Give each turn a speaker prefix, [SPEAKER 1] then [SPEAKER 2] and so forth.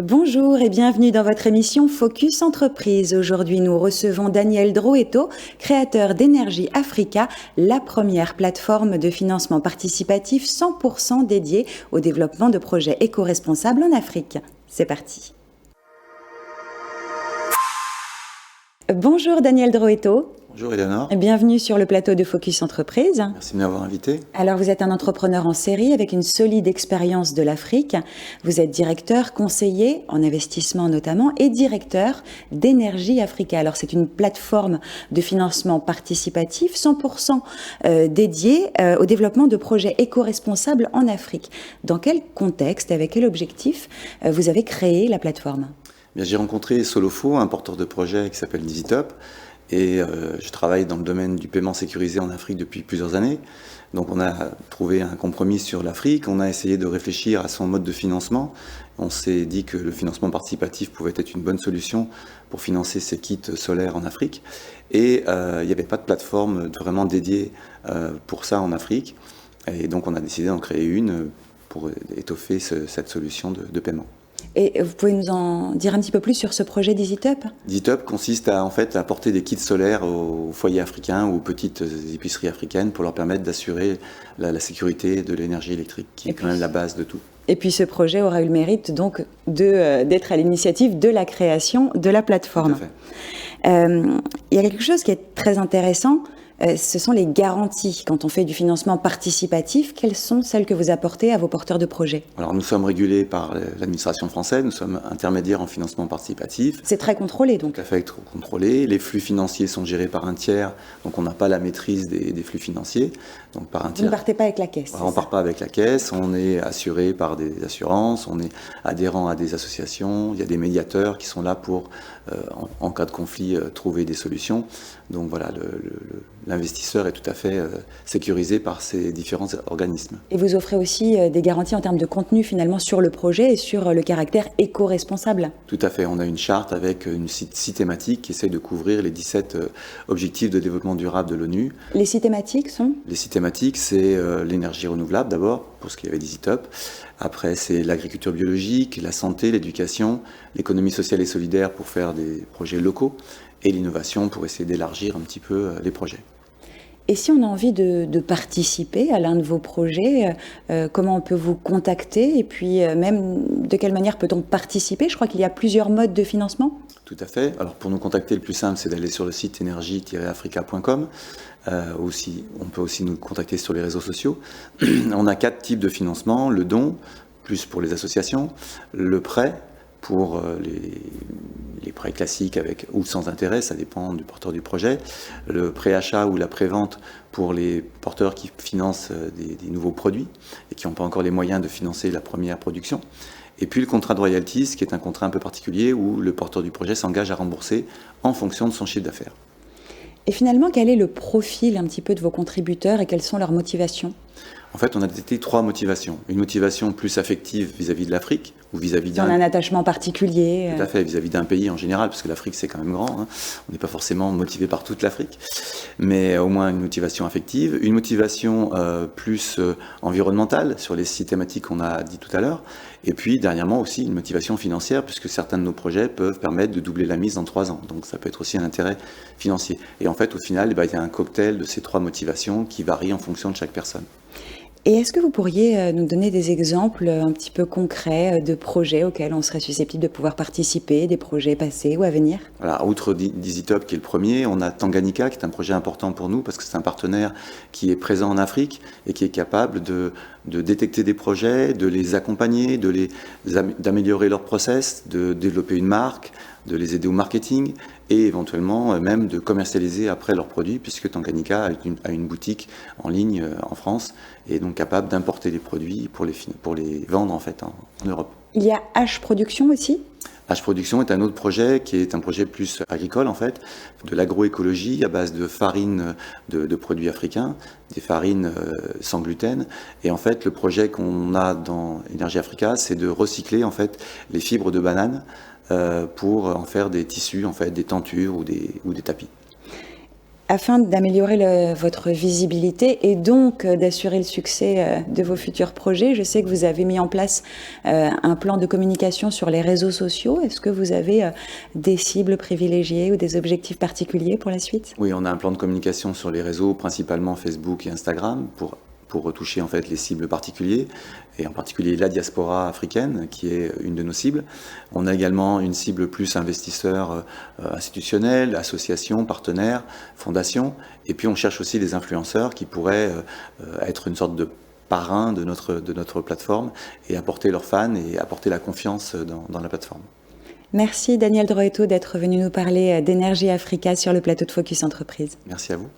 [SPEAKER 1] Bonjour et bienvenue dans votre émission Focus Entreprise. Aujourd'hui, nous recevons Daniel Droetto, créateur d'Energy Africa, la première plateforme de financement participatif 100% dédiée au développement de projets éco-responsables en Afrique. C'est parti. Bonjour Daniel Droetto.
[SPEAKER 2] Bonjour Eleanor.
[SPEAKER 1] Bienvenue sur le plateau de Focus Entreprise.
[SPEAKER 2] Merci de m'avoir invité.
[SPEAKER 1] Alors vous êtes un entrepreneur en série avec une solide expérience de l'Afrique. Vous êtes directeur, conseiller en investissement notamment et directeur d'Energy Africa. Alors c'est une plateforme de financement participatif 100% dédiée au développement de projets éco-responsables en Afrique. Dans quel contexte, avec quel objectif vous avez créé la plateforme ?
[SPEAKER 2] Bien, j'ai rencontré Solofo, un porteur de projet qui s'appelle DigiTop. Et je travaille dans le domaine du paiement sécurisé en Afrique depuis plusieurs années. Donc on a trouvé un compromis sur l'Afrique, on a essayé de réfléchir à son mode de financement. On s'est dit que le financement participatif pouvait être une bonne solution pour financer ces kits solaires en Afrique. Et il n'y avait pas de plateforme vraiment dédiée pour ça en Afrique. Et donc on a décidé d'en créer une pour étoffer cette solution de paiement.
[SPEAKER 1] Et vous pouvez nous en dire un petit peu plus sur ce projet DigiTop ?
[SPEAKER 2] DigiTop consiste à apporter des kits solaires aux foyers africains ou aux petites épiceries africaines pour leur permettre d'assurer la sécurité de l'énergie électrique, qui est quand même la base de tout.
[SPEAKER 1] Et puis ce projet aura eu le mérite donc d'être à l'initiative de la création de la plateforme.
[SPEAKER 2] Tout à fait.
[SPEAKER 1] Il y a quelque chose qui est très intéressant. Ce sont les garanties. Quand on fait du financement participatif, quelles sont celles que vous apportez à vos porteurs de projets ?
[SPEAKER 2] Alors nous sommes régulés par l'administration française, nous sommes intermédiaires en financement participatif.
[SPEAKER 1] C'est très contrôlé donc.
[SPEAKER 2] Tout à fait contrôlé. Les flux financiers sont gérés par un tiers, donc on n'a pas la maîtrise des flux financiers. Donc par un tiers.
[SPEAKER 1] Vous ne partez pas avec la caisse.
[SPEAKER 2] On ne part pas avec la caisse, on est assuré par des assurances, on est adhérent à des associations, il y a des médiateurs qui sont là pour, en cas de conflit, trouver des solutions. Donc voilà, l'investisseur est tout à fait sécurisé par ces différents organismes.
[SPEAKER 1] Et vous offrez aussi des garanties en termes de contenu finalement sur le projet et sur le caractère éco-responsable.
[SPEAKER 2] Tout à fait, on a une charte avec une six thématiques qui essaie de couvrir les 17 objectifs de développement durable de l'ONU.
[SPEAKER 1] Les 6 thématiques sont ?
[SPEAKER 2] Les 6 thématiques, c'est l'énergie renouvelable d'abord, pour ce qui avait DigiTop. Après, c'est l'agriculture biologique, la santé, l'éducation, l'économie sociale et solidaire pour faire des projets locaux et l'innovation pour essayer d'élargir un petit peu les projets.
[SPEAKER 1] Et si on a envie de participer à l'un de vos projets, comment on peut vous contacter ? Et puis même, de quelle manière peut-on participer ? Je crois qu'il y a plusieurs modes de financement.
[SPEAKER 2] Tout à fait. Alors pour nous contacter, le plus simple, c'est d'aller sur le site energy-africa.com. On peut aussi nous contacter sur les réseaux sociaux. On a 4 types de financement. Le don, plus pour les associations. Le prêt, pour les prêts classiques avec ou sans intérêt, ça dépend du porteur du projet. Le préachat ou la prévente pour les porteurs qui financent des nouveaux produits et qui n'ont pas encore les moyens de financer la première production. Et puis le contrat de royalties, qui est un contrat un peu particulier où le porteur du projet s'engage à rembourser en fonction de son chiffre d'affaires.
[SPEAKER 1] Et finalement, quel est le profil un petit peu de vos contributeurs et quelles sont leurs motivations ?
[SPEAKER 2] En fait, on a détecté 3 motivations. Une motivation plus affective vis-à-vis de l'Afrique ou vis-à-vis
[SPEAKER 1] d'un... un attachement particulier.
[SPEAKER 2] Tout à fait, vis-à-vis d'un pays en général, parce que l'Afrique, c'est quand même grand. On n'est pas forcément motivé par toute l'Afrique, mais au moins une motivation affective. Une motivation plus environnementale, sur les 6 thématiques qu'on a dit tout à l'heure. Et puis, dernièrement aussi, une motivation financière, puisque certains de nos projets peuvent permettre de doubler la mise en 3 ans. Donc, ça peut être aussi un intérêt financier. Et en fait, au final, il y a un cocktail de ces 3 motivations qui varient en fonction de chaque personne.
[SPEAKER 1] Et est-ce que vous pourriez nous donner des exemples un petit peu concrets de projets auxquels on serait susceptible de pouvoir participer, des projets passés ou à venir ?
[SPEAKER 2] Voilà, outre DigiTop qui est le premier, on a Tanganyika qui est un projet important pour nous parce que c'est un partenaire qui est présent en Afrique et qui est capable de détecter des projets, de les accompagner, d'améliorer leur process, de développer une marque, de les aider au marketing et éventuellement même de commercialiser après leurs produits, puisque Tanganyika a une boutique en ligne en France et est donc capable d'importer les produits pour les vendre en fait en Europe.
[SPEAKER 1] Il y a H Production aussi ?
[SPEAKER 2] H Production est un autre projet qui est un projet plus agricole en fait, de l'agroécologie à base de farines de produits africains, des farines sans gluten. Et en fait, le projet qu'on a dans Energy Africa, c'est de recycler en fait les fibres de banane pour en faire des tissus, en fait, des tentures ou des tapis.
[SPEAKER 1] Afin d'améliorer votre visibilité et donc d'assurer le succès de vos futurs projets, je sais que vous avez mis en place un plan de communication sur les réseaux sociaux. Est-ce que vous avez des cibles privilégiées ou des objectifs particuliers pour la suite?
[SPEAKER 2] Oui, on a un plan de communication sur les réseaux, principalement Facebook et Instagram, pour retoucher en fait les cibles particuliers, et en particulier la diaspora africaine, qui est une de nos cibles. On a également une cible plus investisseurs institutionnels, associations, partenaires, fondations, et puis on cherche aussi des influenceurs qui pourraient être une sorte de parrain de notre plateforme et apporter leurs fans et apporter la confiance dans la plateforme.
[SPEAKER 1] Merci Daniel Droetto d'être venu nous parler d'Energy Africa sur le plateau de Focus Entreprise.
[SPEAKER 2] Merci à vous.